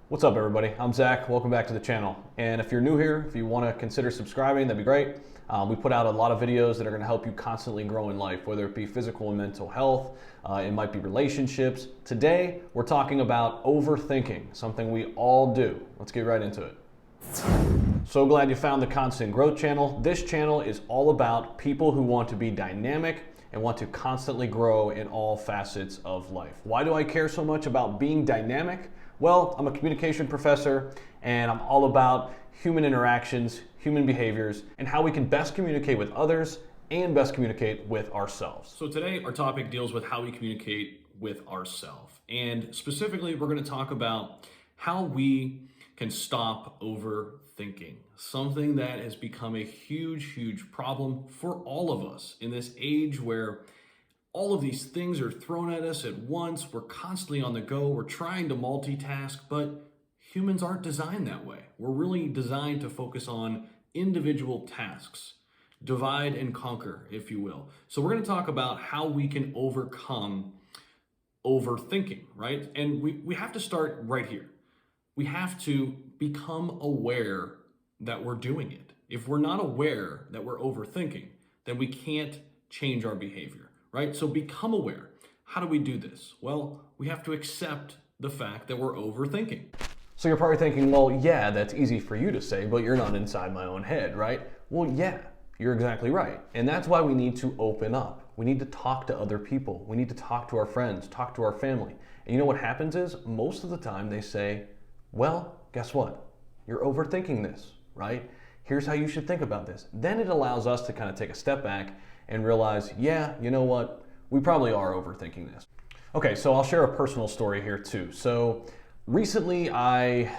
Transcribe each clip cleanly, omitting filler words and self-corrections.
What's up, everybody? I'm Zach. Welcome back to the channel. And if you're new here, if you want to consider subscribing, that'd be great. We put out a lot of videos that are going to help you constantly grow in life, whether it be physical and mental health, it might be relationships. Today, we're talking about overthinking, something we all do. Let's get right into it. So glad you found the Constant Growth channel. This channel is all about people who want to be dynamic and want to constantly grow in all facets of life. Why do I care so much about being dynamic? Well, I'm a communication professor and I'm all about human interactions, human behaviors, and how we can best communicate with others and best communicate with ourselves. So today our topic deals with how we communicate with ourselves. And specifically, we're going to talk about how we can stop overthinking, something that has become a huge problem for all of us in this age where all of these things are thrown at us at once. We're constantly on the go. We're trying to multitask, but humans aren't designed that way. We're really designed to focus on individual tasks, divide and conquer, if you will. So we're going to talk about how we can overcome overthinking, right? And we have to start right here. We have to become aware that we're doing it. If we're not aware that we're overthinking, then we can't change our behavior. Right? So become aware. How do we do this? Well, we have to accept the fact that we're overthinking. So you're probably thinking, well, yeah, that's easy for you to say, but you're not inside my own head, right? Well, yeah, you're exactly right. And that's why we need to open up. We need to talk to other people. We need to talk to our friends, talk to our family. And you know what happens is most of the time they say, well, guess what? You're overthinking this, right? Here's how you should think about this. Then it allows us to kind of take a step back and realize, yeah, you know what? We probably are overthinking this. Okay, so I'll share a personal story here too. So recently I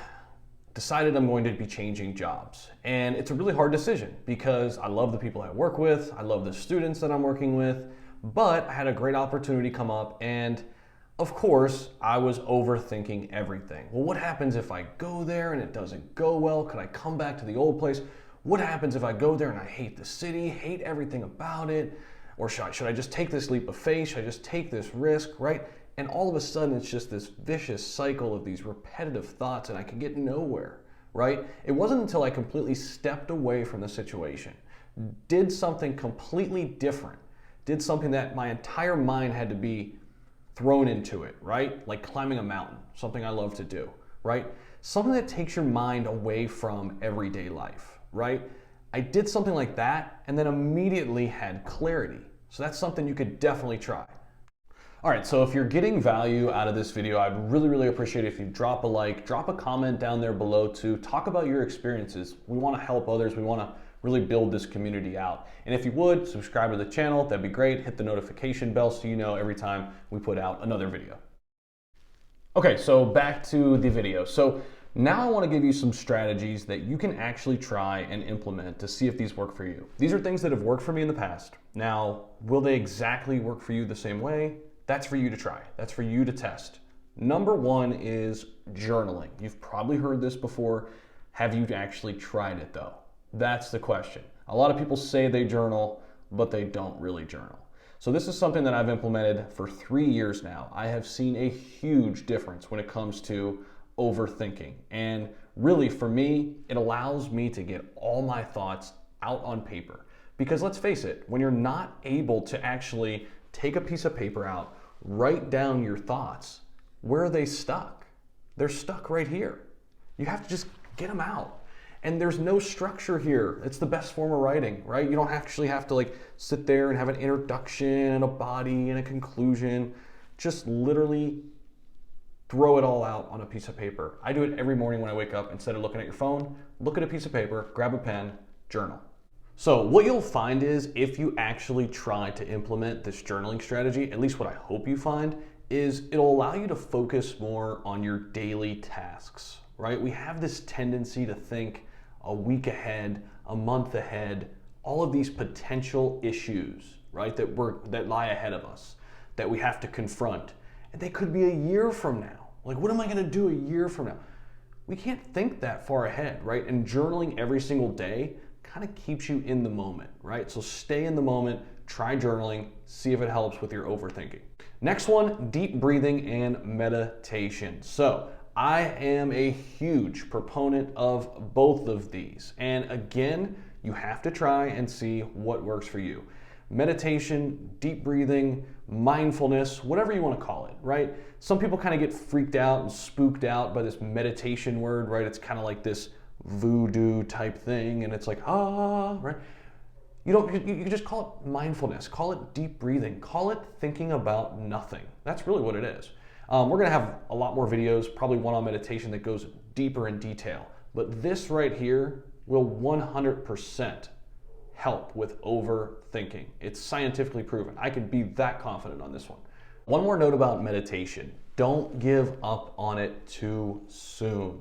decided I'm going to be changing jobs. And it's a really hard decision because I love the people I work with, I love the students that I'm working with, but I had a great opportunity come up and of course, I was overthinking everything. Well, what happens if I go there and it doesn't go well? Could I come back to the old place? What happens if I go there and I hate the city, hate everything about it? Or should I just take this leap of faith? Should I just take this risk, right? And all of a sudden, it's just this vicious cycle of these repetitive thoughts and I can get nowhere, right? It wasn't until I completely stepped away from the situation, did something completely different, did something that my entire mind had to be thrown into it, right? Like climbing a mountain, something I love to do, right? Something that takes your mind away from everyday life, right? I did something like that and then immediately had clarity. So that's something you could definitely try. All right, so if you're getting value out of this video, I'd really appreciate it if you drop a like, drop a comment down there below too. Talk about your experiences. We want to help others. We want to really build this community out. And if you would, subscribe to the channel, that'd be great. Hit the notification bell so you know every time we put out another video. Okay, so back to the video. So now I want to give you some strategies that you can actually try and implement to see if these work for you. These are things that have worked for me in the past. Now, will they exactly work for you the same way? That's for you to try. That's for you to test. Number one is journaling. You've probably heard this before. Have you actually tried it though? That's the question. A lot of people say they journal, but they don't really journal. So this is something that I've implemented for 3 years now. I have seen a huge difference when it comes to overthinking. And really for me, it allows me to get all my thoughts out on paper. Because let's face it, when you're not able to actually take a piece of paper out, write down your thoughts, where are they stuck? They're stuck right here. You have to just get them out. And there's no structure here. It's the best form of writing, right? You don't actually have to like sit there and have an introduction and a body and a conclusion. Just literally throw it all out on a piece of paper. I do it every morning when I wake up. Instead of looking at your phone, look at a piece of paper, grab a pen, journal. So what you'll find is if you actually try to implement this journaling strategy, at least what I hope you find, is it'll allow you to focus more on your daily tasks, right? We have this tendency to think a week ahead, a month ahead, all of these potential issues, right, that lie ahead of us, that we have to confront. And they could be a year from now. Like, what am I gonna do a year from now? We can't think that far ahead, right? And journaling every single day kind of keeps you in the moment, right? So stay in the moment, try journaling, see if it helps with your overthinking. Next one, deep breathing and meditation. So I am a huge proponent of both of these. And again, you have to try and see what works for you. Meditation, deep breathing, mindfulness, whatever you want to call it, right? Some people kind of get freaked out and spooked out by this meditation word, right? It's kind of like this voodoo type thing, and it's like, right? You just call it mindfulness, call it deep breathing, call it thinking about nothing. That's really what it is. We're gonna have a lot more videos, probably one on meditation that goes deeper in detail, but this right here will 100% help with overthinking. It's scientifically proven. I can be that confident on this one. One more note about meditation. Don't give up on it too soon.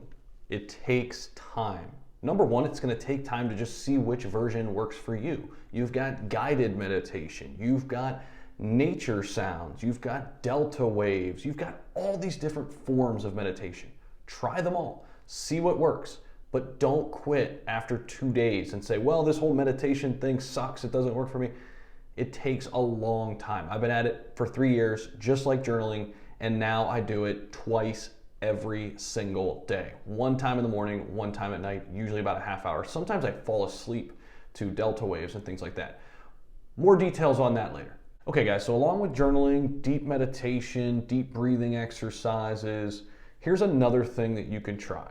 It takes time. Number one, it's going to take time to just see which version works for you. You've got guided meditation, you've got nature sounds, you've got delta waves, you've got all these different forms of meditation. Try them all, see what works, but don't quit after 2 days and say, well, this whole meditation thing sucks, it doesn't work for me. It takes a long time. I've been at it for 3 years, just like journaling, and now I do it twice every single day. One time in the morning, one time at night, usually about a half hour. Sometimes I fall asleep to delta waves and things like that. More details on that later. Okay guys, so along with journaling, deep meditation, deep breathing exercises, here's another thing that you can try.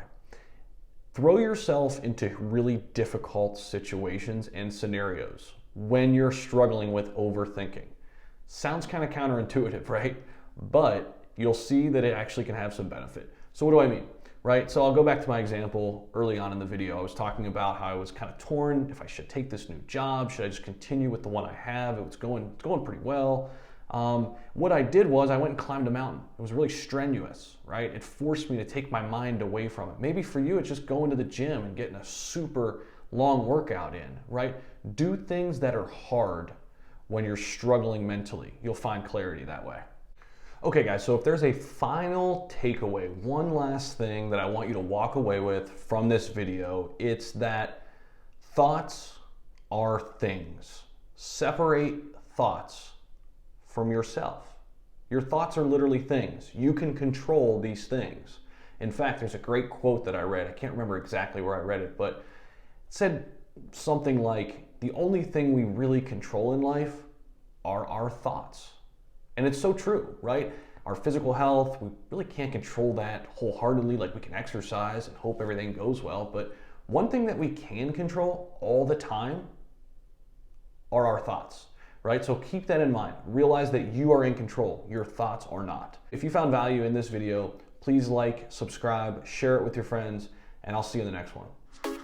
Throw yourself into really difficult situations and scenarios when you're struggling with overthinking. Sounds kind of counterintuitive, right? But you'll see that it actually can have some benefit. So what do I mean, right? So I'll go back to my example early on in the video. I was talking about how I was kind of torn if I should take this new job, should I just continue with the one I have? It's going pretty well. What I did was I went and climbed a mountain. It was really strenuous, right? It forced me to take my mind away from it. Maybe for you, it's just going to the gym and getting a super long workout in, right? Do things that are hard when you're struggling mentally. You'll find clarity that way. Okay guys, so if there's a final takeaway, one last thing that I want you to walk away with from this video, it's that thoughts are things. Separate thoughts from yourself. Your thoughts are literally things. You can control these things. In fact, there's a great quote that I read. I can't remember exactly where I read it, but it said something like, the only thing we really control in life are our thoughts. And it's so true, right? Our physical health, we really can't control that wholeheartedly, like we can exercise and hope everything goes well. But one thing that we can control all the time are our thoughts, right? So keep that in mind. Realize that you are in control. Your thoughts are not. If you found value in this video, please like, subscribe, share it with your friends, and I'll see you in the next one.